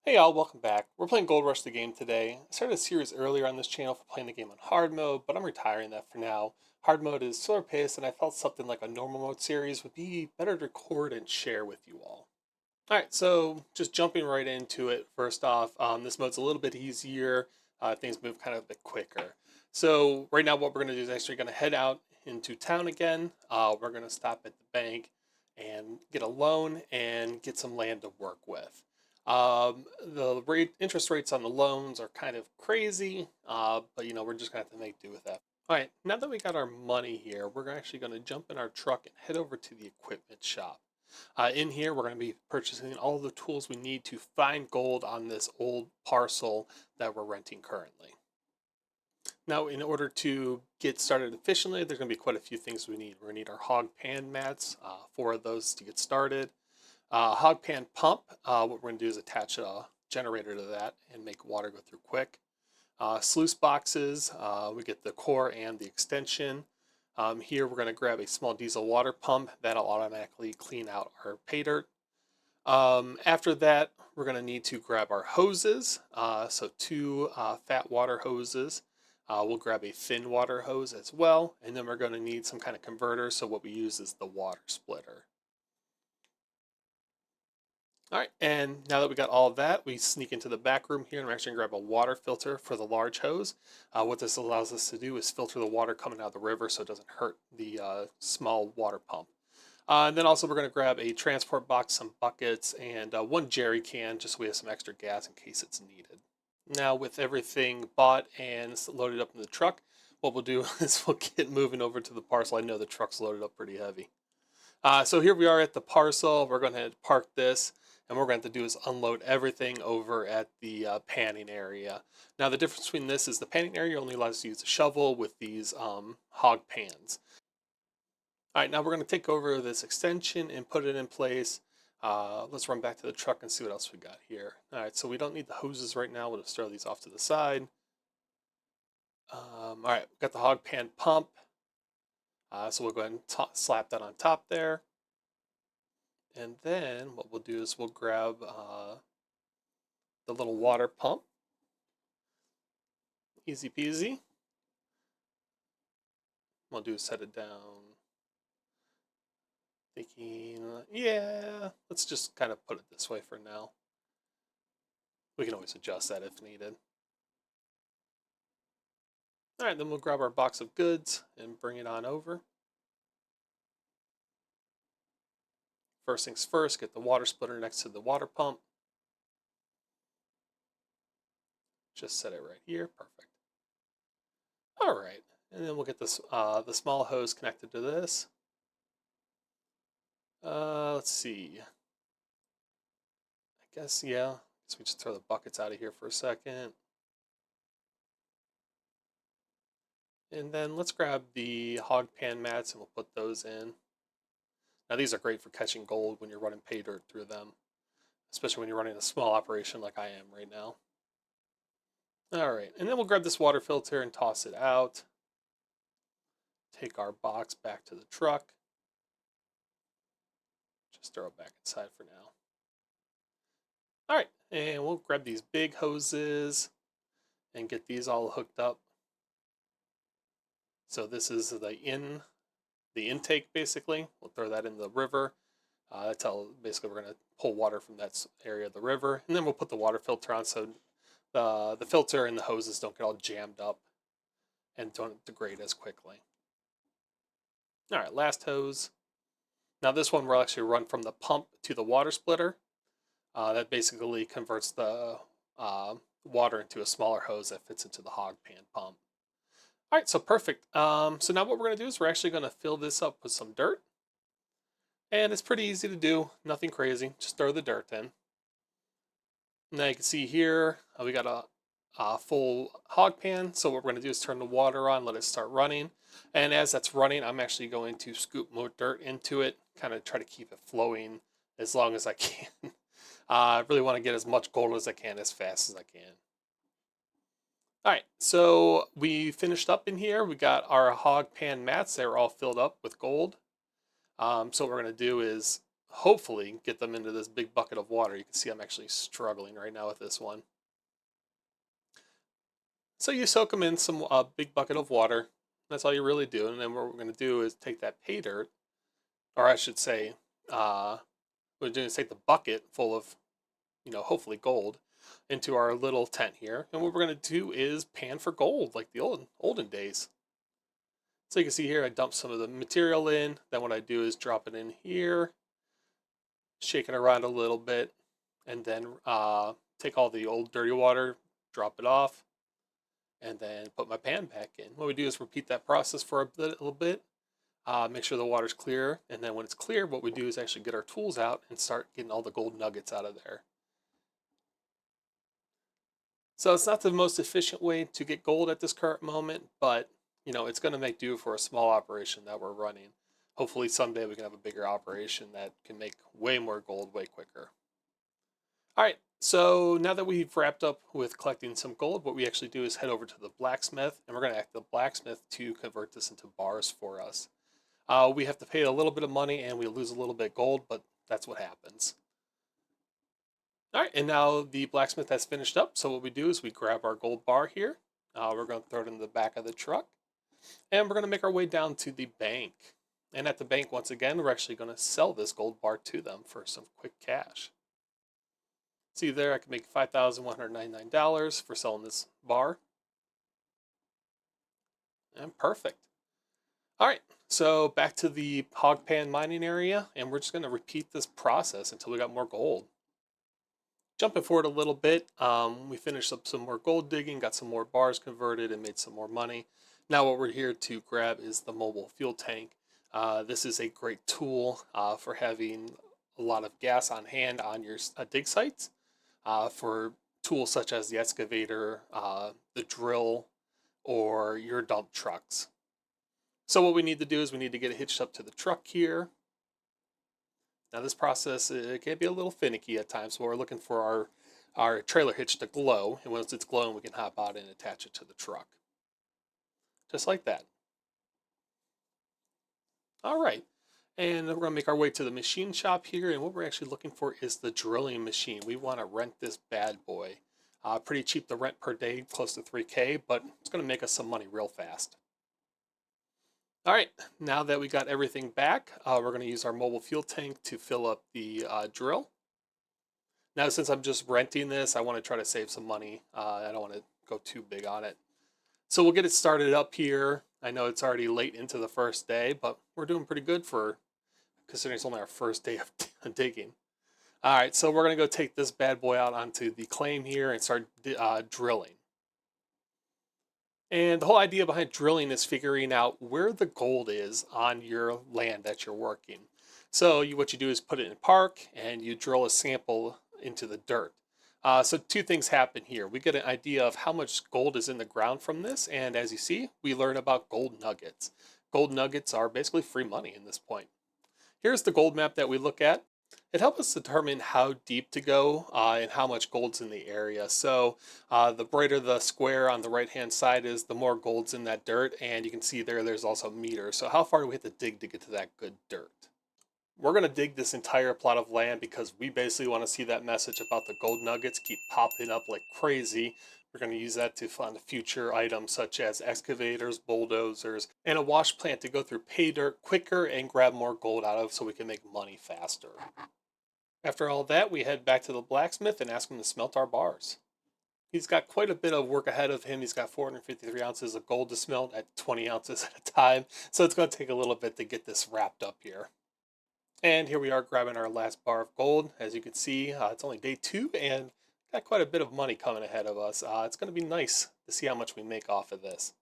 Hey y'all, welcome back. We're playing Gold Rush the game today. I started a series earlier on this channel for playing the game on hard mode, but I'm retiring that for now. Hard mode is slower paced, and I felt something like a normal mode series would be better to record and share with you all. Alright, so just jumping right into it. First off, this mode's a little bit easier. Things move kind of a bit quicker. So right now what we're going to do is actually going to head out into town again. We're going to stop at the bank and get a loan and get some land to work with. Interest rates on the loans are kind of crazy, but we're just going to have to make do with that. All right, now that we got our money here, we're actually going to jump in our truck and head over to the equipment shop. In here, we're going to be purchasing all the tools we need to find gold on this old parcel that we're renting currently. Now, in order to get started efficiently, there's going to be quite a few things we need. We're going to need our hog pan mats, 4 of those to get started. Hog pan pump, what we're going to do is attach a generator to that and make water go through quick. Sluice boxes, we get the core and the extension. Here we're going to grab a small diesel water pump that'll automatically clean out our pay dirt. After that, we're going to need to grab our hoses. So 2 fat water hoses. We'll grab a thin water hose as well, and then we're going to need some kind of converter. So what we use is the water splitter. All right, and now that we got all of that, we sneak into the back room here and we're actually gonna grab a water filter for the large hose. What this allows us to do is filter the water coming out of the river so it doesn't hurt the small water pump. And then also we're gonna grab a transport box, some buckets, and 1 jerry can just so we have some extra gas in case it's needed. Now with everything bought and loaded up in the truck, what we'll do is we'll get moving over to the parcel. I know the truck's loaded up pretty heavy. So here we are at the parcel. We're going to park this, and what we're going to do is unload everything over at the panning area. Now the difference between this is the panning area only allows us to use a shovel with these hog pans. All right, now we're going to take over this extension and put it in place. Let's run back to the truck and see what else we got here. All right, so we don't need the hoses right now. We'll just throw these off to the side. All right, we've got the hog pan pump. So we'll go ahead and slap that on top there. And then what we'll do is we'll grab the little water pump. Easy peasy. We'll do is set it down. Thinking, yeah, let's just kind of put it this way for now. We can always adjust that if needed. All right, then we'll grab our box of goods and bring it on over. First things first, get the water splitter next to the water pump. Just set it right here, perfect. All right, and then we'll get this the small hose connected to this. Let's see. I guess, yeah. So we just throw the buckets out of here for a second. And then let's grab the hog pan mats and we'll put those in. Now these are great for catching gold when you're running pay dirt through them, especially when you're running a small operation like I am right now. All right, and then we'll grab this water filter and toss it out. Take our box back to the truck. Just throw it back inside for now. All right, and we'll grab these big hoses and get these all hooked up. So this is the intake basically. We'll throw that in the river. That's how basically we're going to pull water from that area of the river, and then we'll put the water filter on so the filter and the hoses don't get all jammed up and don't degrade as quickly. All right, last hose. Now this one will actually run from the pump to the water splitter. That basically converts the water into a smaller hose that fits into the hog pan pump. All right, so perfect. So now what we're going to do is we're actually going to fill this up with some dirt. And it's pretty easy to do, nothing crazy. Just throw the dirt in. Now you can see here, we got a full hog pan. So what we're going to do is turn the water on, let it start running. And as that's running, I'm actually going to scoop more dirt into it, kind of try to keep it flowing as long as I can. I really want to get as much gold as I can as fast as I can. All right, so we finished up in here. We got our hog pan mats. They were all filled up with gold. So what we're going to do is hopefully get them into this big bucket of water. You can see I'm actually struggling right now with this one. So you soak them in some big bucket of water. That's all you really do. And then what we're going to do is take that pay dirt, or I should say, uh, we're going to take the bucket full of, hopefully gold, into our little tent here. And what we're going to do is pan for gold like the olden days. So you can see here, I dump some of the material in. Then what I do is drop it in here, shake it around a little bit, and then take all the old dirty water, drop it off, and then put my pan back in. What we do is repeat that process for a little bit, make sure the water's clear, and then when it's clear, what we do is actually get our tools out and start getting all the gold nuggets out of there. So it's not the most efficient way to get gold at this current moment, but it's going to make do for a small operation that we're running. Hopefully someday we can have a bigger operation that can make way more gold way quicker. All right, so now that we've wrapped up with collecting some gold, what we actually do is head over to the blacksmith, and we're going to ask the blacksmith to convert this into bars for us. We have to pay a little bit of money and we lose a little bit of gold, but that's what happens. All right, and now the blacksmith has finished up, so what we do is we grab our gold bar here. We're going to throw it in the back of the truck, and we're going to make our way down to the bank. And at the bank, once again, we're actually going to sell this gold bar to them for some quick cash. See there, I can make $5,199 for selling this bar. And perfect. All right, so back to the hog pan mining area, and we're just going to repeat this process until we got more gold. Jumping forward a little bit, we finished up some more gold digging, got some more bars converted, and made some more money. Now what we're here to grab is the mobile fuel tank. This is a great tool for having a lot of gas on hand on your dig sites for tools such as the excavator, the drill, or your dump trucks. So what we need to do is we need to get it hitched up to the truck here. Now this process, it can be a little finicky at times, so we're looking for our trailer hitch to glow, and once it's glowing we can hop out and attach it to the truck. Just like that. All right, and we're going to make our way to the machine shop here, and what we're actually looking for is the drilling machine. We want to rent this bad boy. Pretty cheap to rent per day, close to $3K, but it's going to make us some money real fast. All right, now that we got everything back, we're going to use our mobile fuel tank to fill up the drill. Now, since I'm just renting this, I want to try to save some money. I don't want to go too big on it. So we'll get it started up here. I know it's already late into the first day, but we're doing pretty good for considering it's only our first day of digging. All right, so we're going to go take this bad boy out onto the claim here and start drilling. And the whole idea behind drilling is figuring out where the gold is on your land that you're working. So what you do is put it in park and you drill a sample into the dirt. So two things happen here. We get an idea of how much gold is in the ground from this, and as you see, we learn about gold nuggets. Gold nuggets are basically free money in this point. Here's the gold map that we look at. It helps us determine how deep to go and how much gold's in the area. So the brighter the square on the right hand side is, the more gold's in that dirt, and you can see there's also meters. So how far do we have to dig to get to that good dirt? We're going to dig this entire plot of land because we basically want to see that message about the gold nuggets keep popping up like crazy. We're going to use that to fund future items such as excavators, bulldozers, and a wash plant to go through pay dirt quicker and grab more gold out of so we can make money faster. After all that, we head back to the blacksmith and ask him to smelt our bars. He's got quite a bit of work ahead of him. He's got 453 ounces of gold to smelt at 20 ounces at a time, so it's going to take a little bit to get this wrapped up here. And here we are grabbing our last bar of gold. As you can see, it's only day 2 and got quite a bit of money coming ahead of us. It's going to be nice to see how much we make off of this.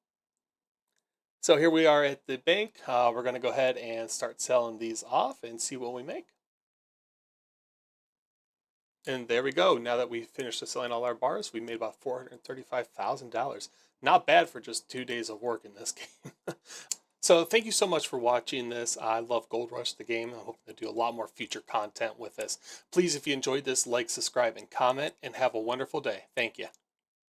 So here we are at the bank. We're going to go ahead and start selling these off and see what we make. And there we go. Now that we've finished selling all our bars, we made about $435,000. Not bad for just 2 days of work in this game. So thank you so much for watching this. I love Gold Rush the game. I hope to do a lot more future content with this. Please, if you enjoyed this, like, subscribe, and comment, and have a wonderful day. Thank you.